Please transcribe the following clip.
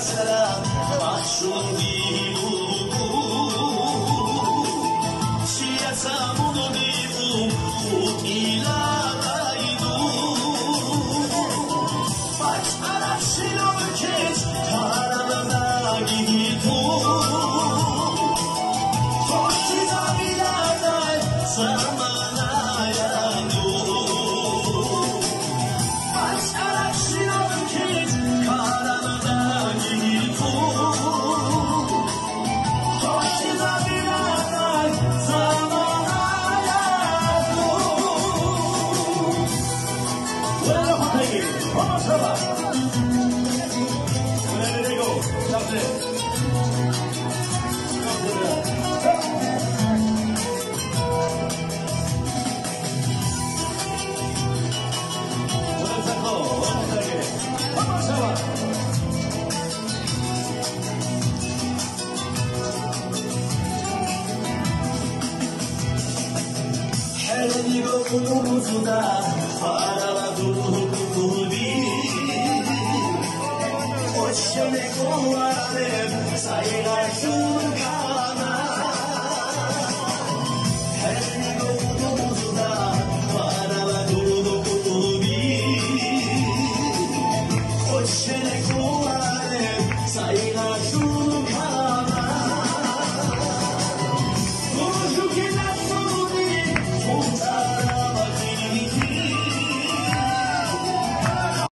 사랑 맞추기고 시야사 무너지고 웃기라가이도 빠차라 시험을 캐치 바라나기도 거치다 미라날 사만하야도 빠차라 시험을 캐치 바라나기도 거치다 미라날 사만하야도 왼쪽 박태기 넘어서봐 내리고 잡지 오른손 박태기 넘어서봐 헬리고 우수다 바라봐도 우리 오션의 고아래 사이가 숨가나 헬리고 우수다 바라봐도 우리 오션의 고아래 사이가 숨가나